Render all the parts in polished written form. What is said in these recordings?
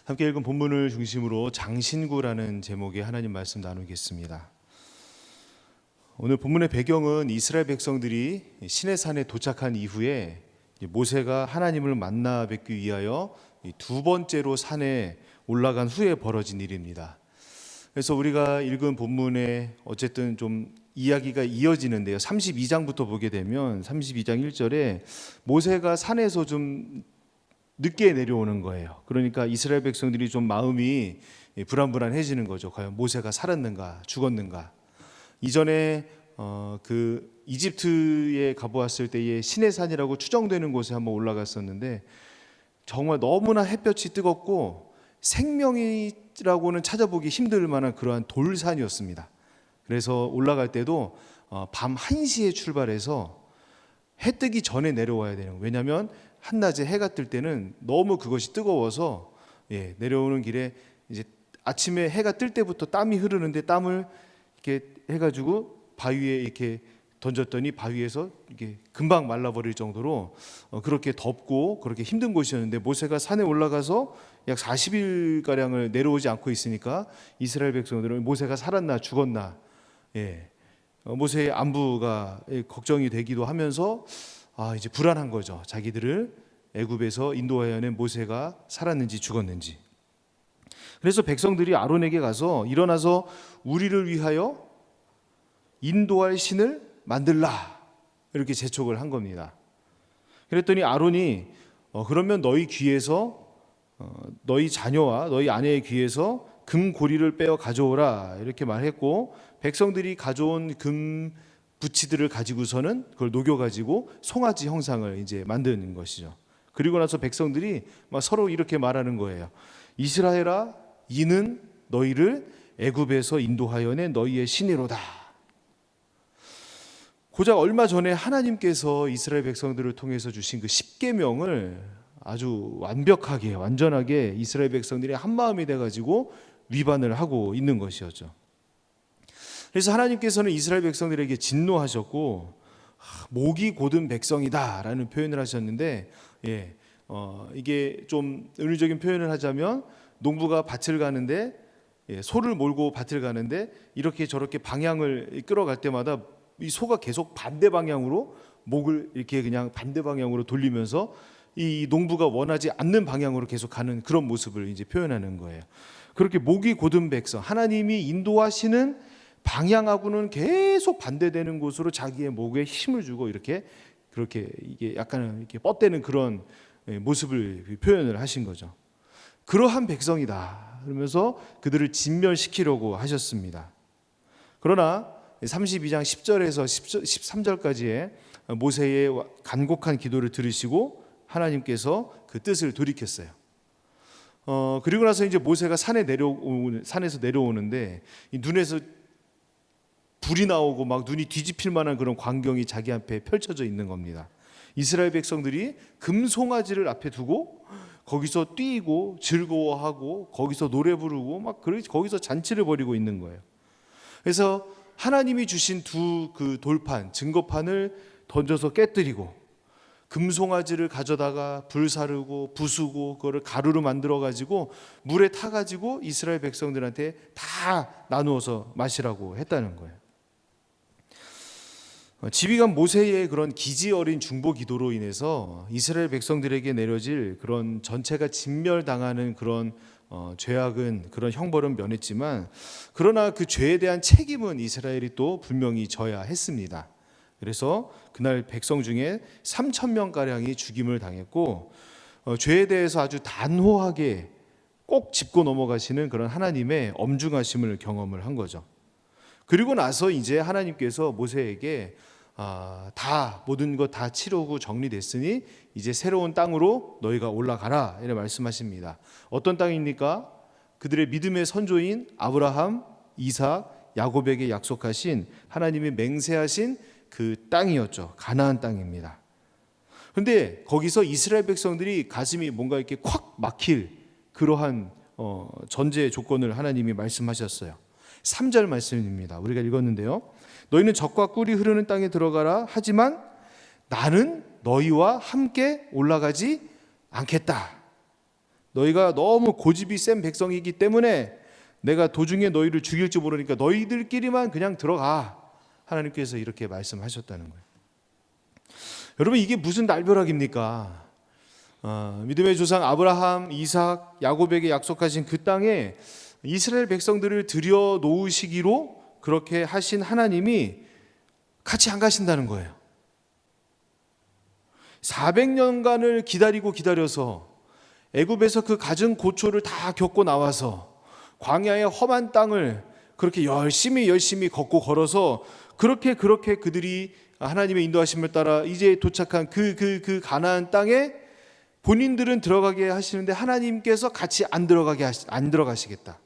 함께 읽은 본문을 중심으로 장신구라는 제목의 하나님 말씀 나누겠습니다. 오늘 본문의 배경은 이스라엘 백성들이 시내산에 도착한 이후에 모세가 하나님을 만나 뵙기 위하여 두 번째로 산에 올라간 후에 벌어진 일입니다. 그래서 우리가 읽은 본문에 어쨌든 좀 이야기가 이어지는데요. 32장부터 보게 되면 32장 1절에 모세가 산에서 좀 늦게 내려오는 거예요. 그러니까 이스라엘 백성들이 좀 마음이 불안불안해지는 거죠. 과연 모세가 살았는가 죽었는가. 이전에 그 이집트에 가보았을 때의 시내산이라고 추정되는 곳에 한번 올라갔었는데 정말 너무나 햇볕이 뜨겁고 생명이라고는 찾아보기 힘들 만한 그러한 돌산이었습니다. 그래서 올라갈 때도 밤 1시에 출발해서 해 뜨기 전에 내려와야 되는 거예요. 왜냐하면 한낮에 해가 뜰 때는 너무 그것이 뜨거워서 내려오는 길에 이제 아침에 해가 뜰 때부터 땀이 흐르는데 땀을 이렇게 해가지고 바위에 이렇게 던졌더니 바위에서 이게 금방 말라버릴 정도로 그렇게 덥고 그렇게 힘든 곳이었는데 모세가 산에 올라가서 약 40일 가량을 내려오지 않고 있으니까 이스라엘 백성들은 모세가 살았나 죽었나 모세의 안부가 걱정이 되기도 하면서 이제 불안한 거죠. 자기들을 애굽에서 인도하여 낸 모세가 살았는지 죽었는지. 그래서 백성들이 아론에게 가서 일어나서 우리를 위하여 인도할 신을 만들라 이렇게 재촉을 한 겁니다. 그랬더니 아론이 그러면 너희 귀에서 너희 자녀와 너희 아내의 귀에서 금고리를 빼어 가져오라 이렇게 말했고, 백성들이 가져온 금 부치들을 가지고서는 그걸 녹여가지고 송아지 형상을 이제 만드는 것이죠. 그리고 나서 백성들이 막 서로 이렇게 말하는 거예요. 이스라엘아, 이는 너희를 애굽에서 인도하여 낸 너희의 신이로다. 고작 얼마 전에 하나님께서 이스라엘 백성들을 통해서 주신 그 십계명을 아주 완벽하게 완전하게 이스라엘 백성들이 한마음이 돼가지고 위반을 하고 있는 것이었죠. 그래서 하나님께서는 이스라엘 백성들에게 진노하셨고 목이 곧은 백성이다라는 표현을 하셨는데 이게 좀 은유적인 표현을 하자면 농부가 밭을 가는데 소를 몰고 밭을 가는데 이렇게 저렇게 방향을 끌어갈 때마다 이 소가 계속 반대 방향으로 목을 이렇게 그냥 반대 방향으로 돌리면서 이 농부가 원하지 않는 방향으로 계속 가는 그런 모습을 이제 표현하는 거예요. 그렇게 목이 곧은 백성, 하나님이 인도하시는 방향하고는 계속 반대되는 곳으로 자기의 목에 힘을 주고 이렇게 그렇게 이게 약간 이렇게 뻗대는 그런 모습을 표현을 하신 거죠. 그러한 백성이다 그러면서 그들을 진멸시키려고 하셨습니다. 그러나 32장 10절에서 13절까지의 모세의 간곡한 기도를 들으시고 하나님께서 그 뜻을 돌이켰어요. 그리고 나서 이제 모세가 산에서 내려오는데 이 눈에서 불이 나오고 막 눈이 뒤집힐 만한 그런 광경이 자기 앞에 펼쳐져 있는 겁니다. 이스라엘 백성들이 금송아지를 앞에 두고 거기서 뛰고 즐거워하고 거기서 노래 부르고 막 거기서 잔치를 벌이고 있는 거예요. 그래서 하나님이 주신 두 그 돌판, 증거판을 던져서 깨뜨리고 금송아지를 가져다가 불사르고 부수고 그거를 가루로 만들어 가지고 물에 타 가지고 이스라엘 백성들한테 다 나누어서 마시라고 했다는 거예요. 지휘관 모세의 그런 기지 어린 중보 기도로 인해서 이스라엘 백성들에게 내려질 그런 전체가 진멸당하는 그런 죄악은 그런 형벌은 면했지만, 그러나 그 죄에 대한 책임은 이스라엘이 또 분명히 져야 했습니다. 그래서 그날 백성 중에 3,000명가량이 죽임을 당했고 죄에 대해서 아주 단호하게 꼭 짚고 넘어가시는 그런 하나님의 엄중하심을 경험을 한 거죠. 그리고 나서 이제 하나님께서 모세에게 다 모든 것 다 치르고 정리됐으니 이제 새로운 땅으로 너희가 올라가라 이렇게 말씀하십니다. 어떤 땅입니까? 그들의 믿음의 선조인 아브라함, 이삭, 야곱에게 약속하신 하나님이 맹세하신 그 땅이었죠. 가나안 땅입니다. 그런데 거기서 이스라엘 백성들이 가슴이 뭔가 이렇게 콱 막힐 그러한 전제 조건을 하나님이 말씀하셨어요. 3절 말씀입니다. 우리가 읽었는데요. 너희는 젖과 꿀이 흐르는 땅에 들어가라 하지만 나는 너희와 함께 올라가지 않겠다. 너희가 너무 고집이 센 백성이기 때문에 내가 도중에 너희를 죽일지 모르니까 너희들끼리만 그냥 들어가. 하나님께서 이렇게 말씀하셨다는 거예요. 여러분, 이게 무슨 날벼락입니까? 믿음의 조상 아브라함, 이삭, 야곱에게 약속하신 그 땅에 이스라엘 백성들을 들여놓으시기로 그렇게 하신 하나님이 같이 안 가신다는 거예요. 400년간을 기다려서 애굽에서 그 갖은 고초를 다 겪고 나와서 광야의 험한 땅을 그렇게 열심히 걷고 걸어서 그렇게 그들이 하나님의 인도하심을 따라 이제 도착한 그 가나안 땅에 본인들은 들어가게 하시는데 하나님께서 같이 안 들어가시겠다.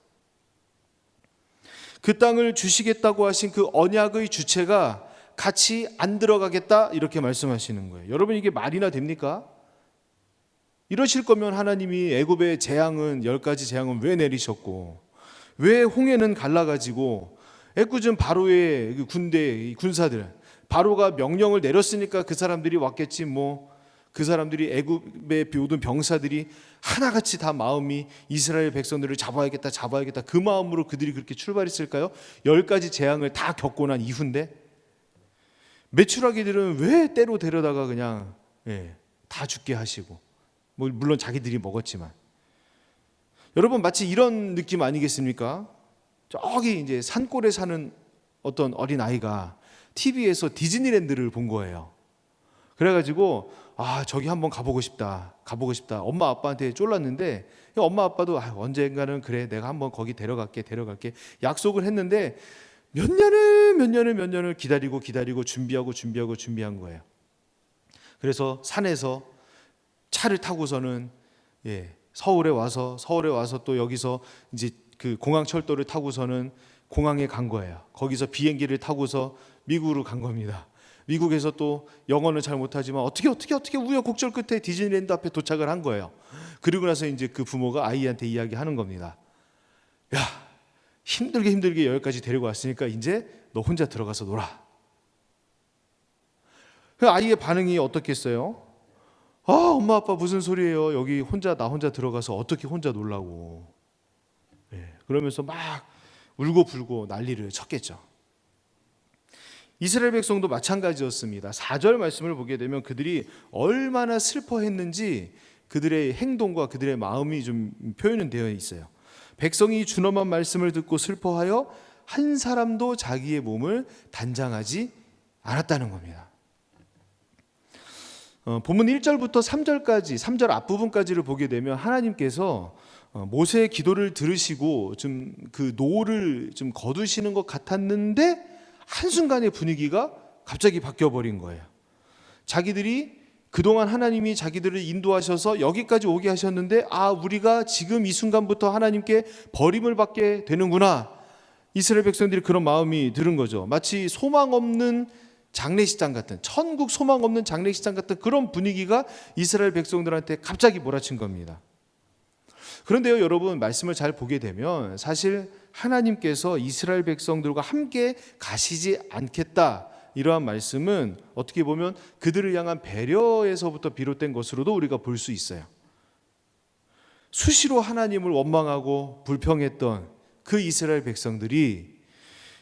그 땅을 주시겠다고 하신 그 언약의 주체가 같이 안 들어가겠다, 이렇게 말씀하시는 거예요. 여러분, 이게 말이나 됩니까? 이러실 거면 하나님이 애굽의 재앙은 10가지 재앙은 왜 내리셨고, 왜 홍해는 갈라가지고 애굽은 바로의 군대 군사들, 바로가 명령을 내렸으니까 그 사람들이 왔겠지, 그 사람들이 애굽의 모든 병사들이 하나같이 다 마음이 이스라엘 백성들을 잡아야겠다 그 마음으로 그들이 그렇게 출발했을까요? 10가지 재앙을 다 겪고 난 이후인데 메추라기들은 왜 때로 데려다가 그냥 다 죽게 하시고, 물론 자기들이 먹었지만, 여러분, 마치 이런 느낌 아니겠습니까? 저기 이제 산골에 사는 어떤 어린 아이가 TV에서 디즈니랜드를 본 거예요. 그래가지고 저기 한번 가보고 싶다. 엄마 아빠한테 쫄랐는데 엄마 아빠도 언젠가는 그래 내가 한번 거기 데려갈게 약속을 했는데 몇 년을 기다리고 준비한 거예요. 그래서 산에서 차를 타고서는 서울에 와서 또 여기서 이제 그 공항 철도를 타고서는 공항에 간 거예요. 거기서 비행기를 타고서 미국으로 간 겁니다. 미국에서 또 영어는 잘 못하지만 어떻게 우여곡절 끝에 디즈니랜드 앞에 도착을 한 거예요. 그리고 나서 이제 그 부모가 아이한테 이야기하는 겁니다. 야, 힘들게 여기까지 데리고 왔으니까 이제 너 혼자 들어가서 놀아. 그 아이의 반응이 어떻겠어요? 엄마 아빠 무슨 소리예요? 여기 나 혼자 들어가서 어떻게 혼자 놀라고. 그러면서 막 울고 불고 난리를 쳤겠죠. 이스라엘 백성도 마찬가지였습니다. 4절 말씀을 보게 되면 그들이 얼마나 슬퍼했는지 그들의 행동과 그들의 마음이 좀 표현은 되어 있어요. 백성이 준엄한 말씀을 듣고 슬퍼하여 한 사람도 자기의 몸을 단장하지 않았다는 겁니다. 본문 1절부터 3절까지, 3절 앞부분까지를 보게 되면 하나님께서 모세의 기도를 들으시고 좀 그 노를 좀 거두시는 것 같았는데 한순간에 분위기가 갑자기 바뀌어버린 거예요. 자기들이 그동안 하나님이 자기들을 인도하셔서 여기까지 오게 하셨는데 우리가 지금 이 순간부터 하나님께 버림을 받게 되는구나. 이스라엘 백성들이 그런 마음이 들은 거죠. 마치 소망 없는 장례식장 같은, 천국 소망 없는 장례식장 같은 그런 분위기가 이스라엘 백성들한테 갑자기 몰아친 겁니다. 그런데요, 여러분, 말씀을 잘 보게 되면 사실 하나님께서 이스라엘 백성들과 함께 가시지 않겠다, 이러한 말씀은 어떻게 보면 그들을 향한 배려에서부터 비롯된 것으로도 우리가 볼 수 있어요. 수시로 하나님을 원망하고 불평했던 그 이스라엘 백성들이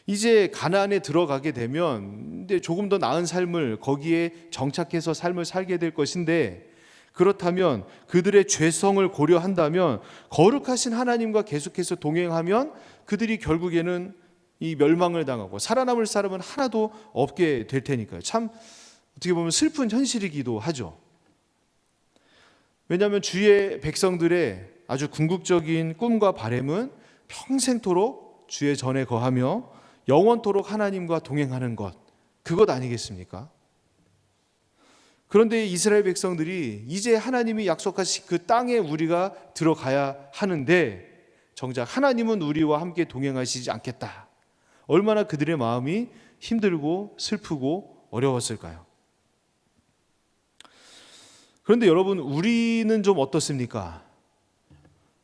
이제 가나안에 들어가게 되면 이제 조금 더 나은 삶을 거기에 정착해서 삶을 살게 될 것인데, 그렇다면 그들의 죄성을 고려한다면 거룩하신 하나님과 계속해서 동행하면 그들이 결국에는 이 멸망을 당하고 살아남을 사람은 하나도 없게 될 테니까요. 참 어떻게 보면 슬픈 현실이기도 하죠. 왜냐하면 주의 백성들의 아주 궁극적인 꿈과 바람은 평생토록 주의 전에 거하며 영원토록 하나님과 동행하는 그것 아니겠습니까? 그런데 이스라엘 백성들이 이제 하나님이 약속하신 그 땅에 우리가 들어가야 하는데 정작 하나님은 우리와 함께 동행하시지 않겠다. 얼마나 그들의 마음이 힘들고 슬프고 어려웠을까요? 그런데 여러분, 우리는 좀 어떻습니까?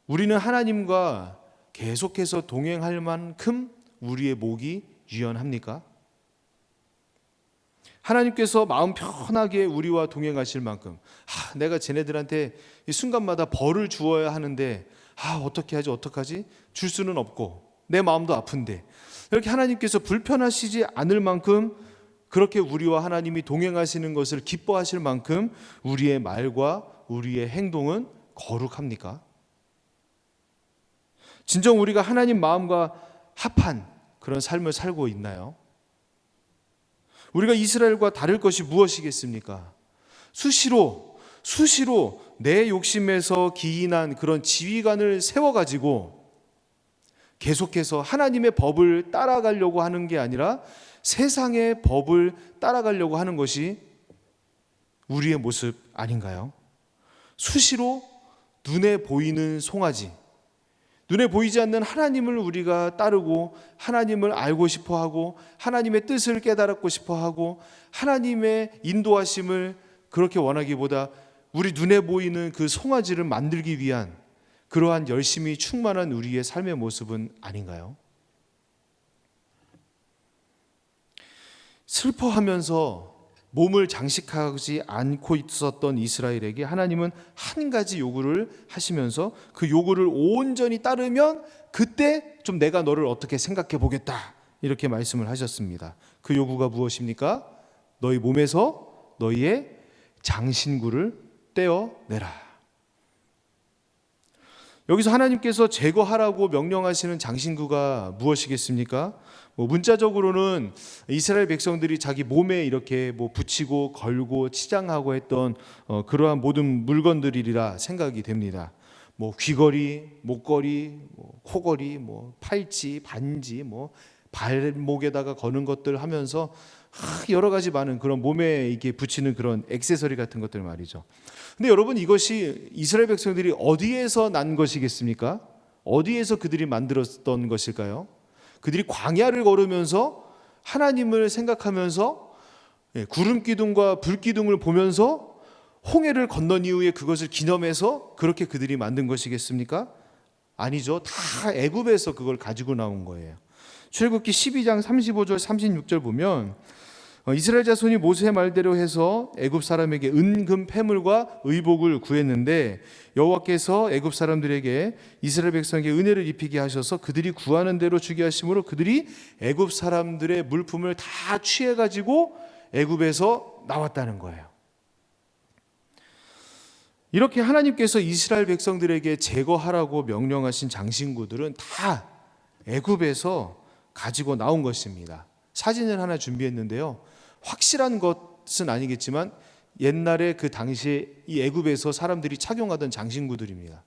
우리는 하나님과 계속해서 동행할 만큼 우리의 목이 유연합니까? 하나님께서 마음 편하게 우리와 동행하실 만큼 내가 쟤네들한테 이 순간마다 벌을 주어야 하는데 어떻게 하지? 줄 수는 없고 내 마음도 아픈데, 이렇게 하나님께서 불편하시지 않을 만큼 그렇게 우리와 하나님이 동행하시는 것을 기뻐하실 만큼 우리의 말과 우리의 행동은 거룩합니까? 진정 우리가 하나님 마음과 합한 그런 삶을 살고 있나요? 우리가 이스라엘과 다를 것이 무엇이겠습니까? 수시로 내 욕심에서 기인한 그런 지휘관을 세워가지고 계속해서 하나님의 법을 따라가려고 하는 게 아니라 세상의 법을 따라가려고 하는 것이 우리의 모습 아닌가요? 수시로 눈에 보이는 송아지, 눈에 보이지 않는 하나님을 우리가 따르고 하나님을 알고 싶어하고 하나님의 뜻을 깨달고 싶어하고 하나님의 인도하심을 그렇게 원하기보다 우리 눈에 보이는 그 송아지를 만들기 위한 그러한 열심이 충만한 우리의 삶의 모습은 아닌가요? 슬퍼하면서 몸을 장식하지 않고 있었던 이스라엘에게 하나님은 한 가지 요구를 하시면서 그 요구를 온전히 따르면 그때 좀 내가 너를 어떻게 생각해 보겠다, 이렇게 말씀을 하셨습니다. 그 요구가 무엇입니까? 너희 몸에서 너희의 장신구를 떼어내라. 여기서 하나님께서 제거하라고 명령하시는 장신구가 무엇이겠습니까? 문자적으로는 이스라엘 백성들이 자기 몸에 이렇게 붙이고 걸고 치장하고 했던 그러한 모든 물건들이라 생각이 됩니다. 귀걸이, 목걸이, 코걸이, 팔찌, 반지, 발목에다가 거는 것들 하면서 여러 가지 많은 그런 몸에 이렇게 붙이는 그런 액세서리 같은 것들 말이죠. 근데 여러분, 이것이 이스라엘 백성들이 어디에서 난 것이겠습니까? 어디에서 그들이 만들었던 것일까요? 그들이 광야를 걸으면서 하나님을 생각하면서 구름 기둥과 불 기둥을 보면서 홍해를 건넌 이후에 그것을 기념해서 그렇게 그들이 만든 것이겠습니까? 아니죠. 다 애굽에서 그걸 가지고 나온 거예요. 출애굽기 12장 35절 36절 보면 이스라엘 자손이 모세의 말대로 해서 애굽 사람에게 은금 패물과 의복을 구했는데 여호와께서 애굽 사람들에게 이스라엘 백성에게 은혜를 입히게 하셔서 그들이 구하는 대로 주게 하심으로 그들이 애굽 사람들의 물품을 다 취해 가지고 애굽에서 나왔다는 거예요. 이렇게 하나님께서 이스라엘 백성들에게 제거하라고 명령하신 장신구들은 다 애굽에서 가지고 나온 것입니다. 사진을 하나 준비했는데요. 확실한 것은 아니겠지만 옛날에 그 당시에 이 애굽에서 사람들이 착용하던 장신구들입니다.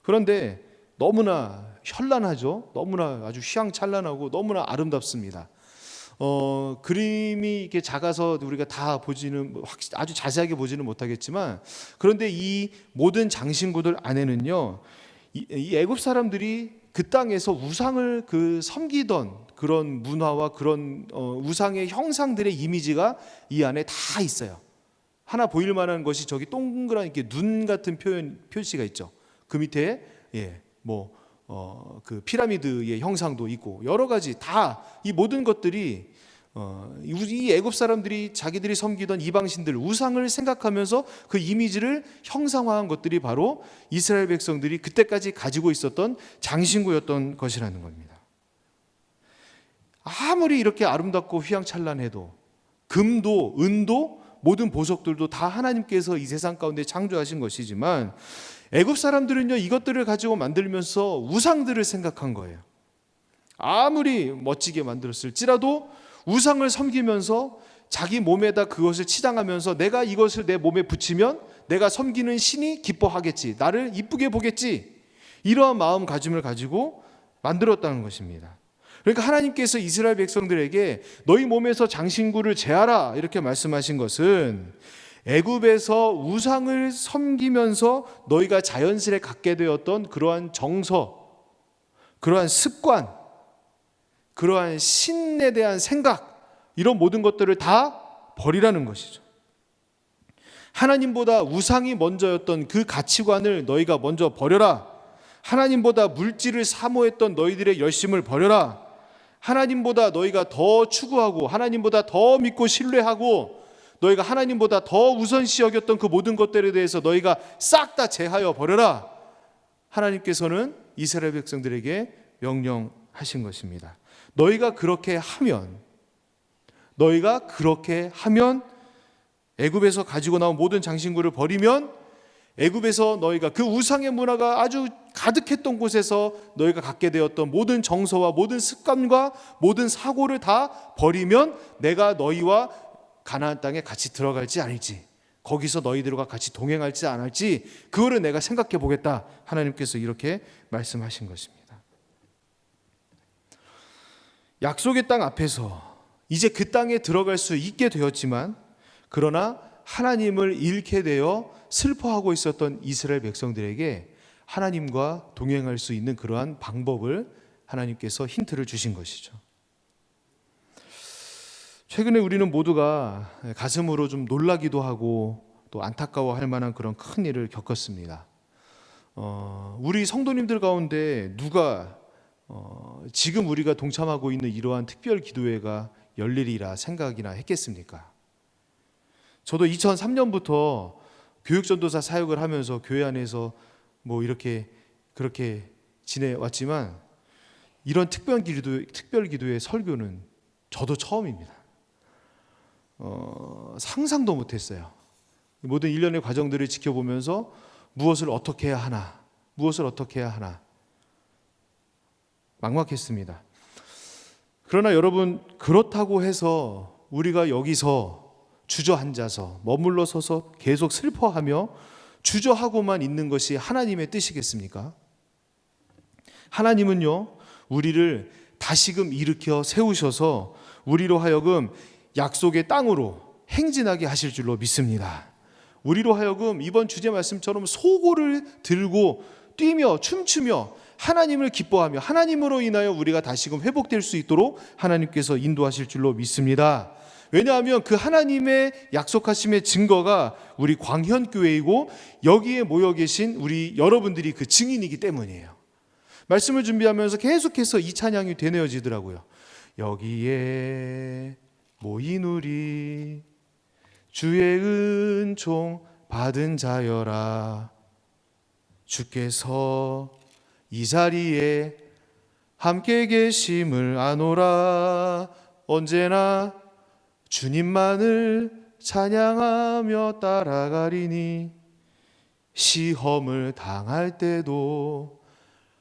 그런데 너무나 현란하죠. 너무나 아주 휘황찬란하고 너무나 아름답습니다. 그림이 이렇게 작아서 우리가 다 보지는 아주 자세하게 보지는 못하겠지만, 그런데 이 모든 장신구들 안에는요, 이 애굽 사람들이 그 땅에서 우상을 섬기던 그런 문화와 그런 우상의 형상들의 이미지가 이 안에 다 있어요. 하나 보일 만한 것이 저기 동그란 이렇게 눈 같은 표시가 있죠. 그 밑에 그 피라미드의 형상도 있고 여러 가지 다 이 모든 것들이 이 애굽 사람들이 자기들이 섬기던 이방신들 우상을 생각하면서 그 이미지를 형상화한 것들이 바로 이스라엘 백성들이 그때까지 가지고 있었던 장신구였던 것이라는 겁니다. 아무리 이렇게 아름답고 휘황찬란해도 금도 은도 모든 보석들도 다 하나님께서 이 세상 가운데 창조하신 것이지만 애굽 사람들은요, 이것들을 가지고 만들면서 우상들을 생각한 거예요. 아무리 멋지게 만들었을지라도 우상을 섬기면서 자기 몸에다 그것을 치장하면서 내가 이것을 내 몸에 붙이면 내가 섬기는 신이 기뻐하겠지, 나를 이쁘게 보겠지, 이러한 마음가짐을 가지고 만들었다는 것입니다. 그러니까 하나님께서 이스라엘 백성들에게 너희 몸에서 장신구를 제하라 이렇게 말씀하신 것은 애굽에서 우상을 섬기면서 너희가 자연스레 갖게 되었던 그러한 정서, 그러한 습관, 그러한 신에 대한 생각, 이런 모든 것들을 다 버리라는 것이죠. 하나님보다 우상이 먼저였던 그 가치관을 너희가 먼저 버려라. 하나님보다 물질을 사모했던 너희들의 열심을 버려라. 하나님보다 너희가 더 추구하고 하나님보다 더 믿고 신뢰하고 너희가 하나님보다 더 우선시 여겼던 그 모든 것들에 대해서 너희가 싹 다 제하여 버려라. 하나님께서는 이스라엘 백성들에게 명령하신 것입니다. 너희가 그렇게 하면 애굽에서 가지고 나온 모든 장신구를 버리면 애굽에서 너희가 그 우상의 문화가 아주 가득했던 곳에서 너희가 갖게 되었던 모든 정서와 모든 습관과 모든 사고를 다 버리면 내가 너희와 가나안 땅에 같이 들어갈지 아닐지, 거기서 너희들과 같이 동행할지 안 할지 그거를 내가 생각해 보겠다. 하나님께서 이렇게 말씀하신 것입니다. 약속의 땅 앞에서 이제 그 땅에 들어갈 수 있게 되었지만, 그러나 하나님을 잃게 되어 슬퍼하고 있었던 이스라엘 백성들에게 하나님과 동행할 수 있는 그러한 방법을 하나님께서 힌트를 주신 것이죠. 최근에 우리는 모두가 가슴으로 좀 놀라기도 하고 또 안타까워할 만한 그런 큰 일을 겪었습니다. 우리 성도님들 가운데 누가 지금 우리가 동참하고 있는 이러한 특별 기도회가 열리리라 생각이나 했겠습니까? 저도 2003년부터 교육전도사 사역을 하면서 교회 안에서 이렇게 그렇게 지내왔지만 이런 특별 기도회 설교는 저도 처음입니다. 상상도 못했어요. 모든 일련의 과정들을 지켜보면서 무엇을 어떻게 해야 하나 막막했습니다. 그러나 여러분, 그렇다고 해서 우리가 여기서 주저앉아서 머물러 서서 계속 슬퍼하며 주저하고만 있는 것이 하나님의 뜻이겠습니까? 하나님은요, 우리를 다시금 일으켜 세우셔서 우리로 하여금 약속의 땅으로 행진하게 하실 줄로 믿습니다. 우리로 하여금 이번 주제 말씀처럼 소고를 들고 뛰며 춤추며 하나님을 기뻐하며 하나님으로 인하여 우리가 다시금 회복될 수 있도록 하나님께서 인도하실 줄로 믿습니다. 왜냐하면 그 하나님의 약속하심의 증거가 우리 광현교회이고 여기에 모여 계신 우리 여러분들이 그 증인이기 때문이에요. 말씀을 준비하면서 계속해서 이 찬양이 되뇌어지더라고요. 여기에 모인 우리 주의 은총 받은 자여라. 주께서 이 자리에 함께 계심을 아노라. 언제나 주님만을 찬양하며 따라가리니 시험을 당할 때도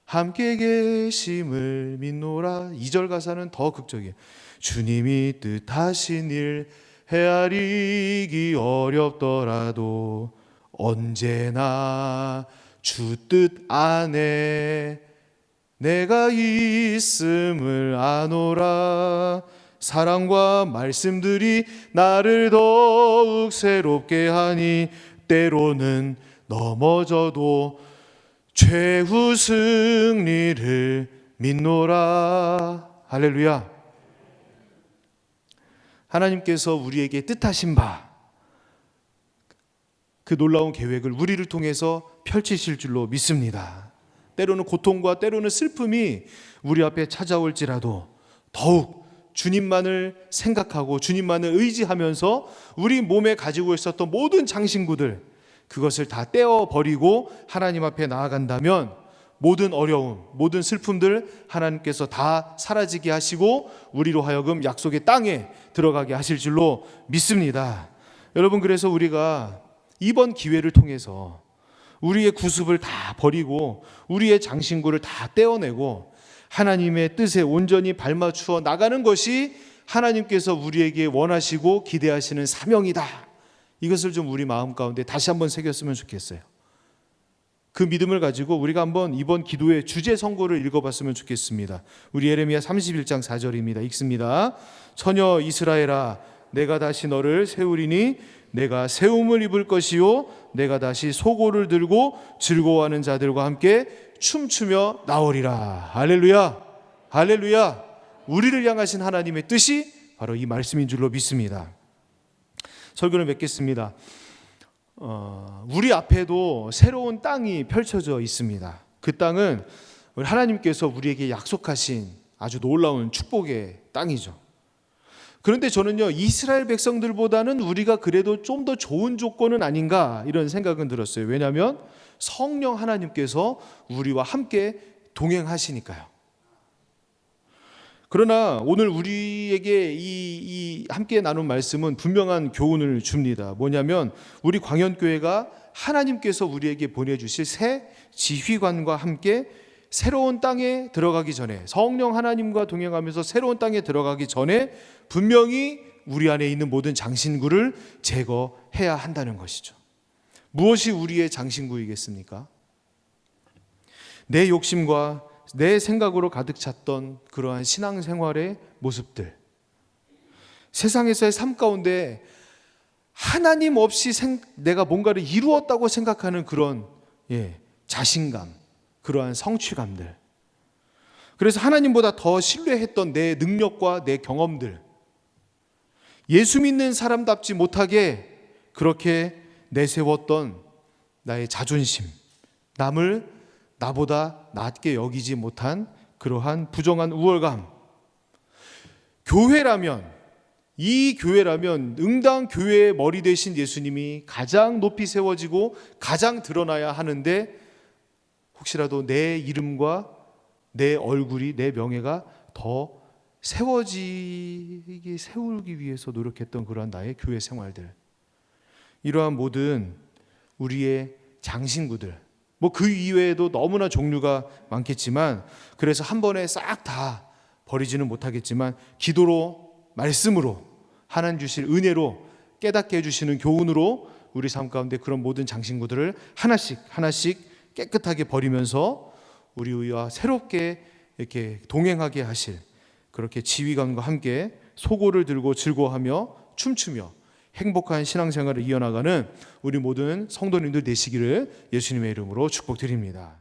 함께 계심을 믿노라. 2절 가사는 더 극적이에요. 주님이 뜻하신 일 헤아리기 어렵더라도 언제나 주 뜻 안에 내가 있음을 아노라. 사랑과 말씀들이 나를 더욱 새롭게 하니 때로는 넘어져도 최후 승리를 믿노라. 할렐루야. 하나님께서 우리에게 뜻하신 바, 그 놀라운 계획을 우리를 통해서 펼치실 줄로 믿습니다. 때로는 고통과 때로는 슬픔이 우리 앞에 찾아올지라도 더욱 주님만을 생각하고 주님만을 의지하면서 우리 몸에 가지고 있었던 모든 장신구들, 그것을 다 떼어버리고 하나님 앞에 나아간다면 모든 어려움, 모든 슬픔들 하나님께서 다 사라지게 하시고 우리로 하여금 약속의 땅에 들어가게 하실 줄로 믿습니다. 여러분, 그래서 우리가 이번 기회를 통해서 우리의 구습을 다 버리고 우리의 장신구를 다 떼어내고 하나님의 뜻에 온전히 발맞추어 나가는 것이 하나님께서 우리에게 원하시고 기대하시는 사명이다. 이것을 좀 우리 마음 가운데 다시 한번 새겼으면 좋겠어요. 그 믿음을 가지고 우리가 한번 이번 기도의 주제 선고를 읽어봤으면 좋겠습니다. 우리 예레미야 31장 4절입니다. 읽습니다. 처녀 이스라엘아, 내가 다시 너를 세우리니 내가 세움을 입을 것이요 내가 다시 소고를 들고 즐거워하는 자들과 함께 춤추며 나오리라. 할렐루야, 할렐루야. 우리를 향하신 하나님의 뜻이 바로 이 말씀인 줄로 믿습니다. 설교를 맺겠습니다. 우리 앞에도 새로운 땅이 펼쳐져 있습니다. 그 땅은 하나님께서 우리에게 약속하신 아주 놀라운 축복의 땅이죠. 그런데 저는요, 이스라엘 백성들보다는 우리가 그래도 좀 더 좋은 조건은 아닌가 이런 생각은 들었어요. 왜냐하면 성령 하나님께서 우리와 함께 동행하시니까요. 그러나 오늘 우리에게 이 함께 나눈 말씀은 분명한 교훈을 줍니다. 뭐냐면 우리 광현교회가 하나님께서 우리에게 보내주실 새 지휘관과 함께 새로운 땅에 들어가기 전에, 성령 하나님과 동행하면서 새로운 땅에 들어가기 전에 분명히 우리 안에 있는 모든 장신구를 제거해야 한다는 것이죠. 무엇이 우리의 장신구이겠습니까? 내 욕심과 내 생각으로 가득 찼던 그러한 신앙생활의 모습들, 세상에서의 삶 가운데 하나님 없이 내가 뭔가를 이루었다고 생각하는 그런 자신감, 그러한 성취감들, 그래서 하나님보다 더 신뢰했던 내 능력과 내 경험들, 예수 믿는 사람답지 못하게 그렇게 내세웠던 나의 자존심, 남을 나보다 낮게 여기지 못한 그러한 부정한 우월감, 이 교회라면 응당 교회의 머리 되신 예수님이 가장 높이 세워지고 가장 드러나야 하는데, 혹시라도 내 이름과 내 얼굴이, 내 명예가 더 세울기 위해서 노력했던 그러한 나의 교회 생활들, 이러한 모든 우리의 장신구들, 그 이외에도 너무나 종류가 많겠지만, 그래서 한 번에 싹 다 버리지는 못하겠지만 기도로, 말씀으로, 하나님 주실 은혜로 깨닫게 해주시는 교훈으로 우리 삶 가운데 그런 모든 장신구들을 하나씩 깨끗하게 버리면서 우리와 새롭게 이렇게 동행하게 하실, 그렇게 지휘관과 함께 소고를 들고 즐거워하며 춤추며 행복한 신앙생활을 이어나가는 우리 모든 성도님들 되시기를 예수님의 이름으로 축복드립니다.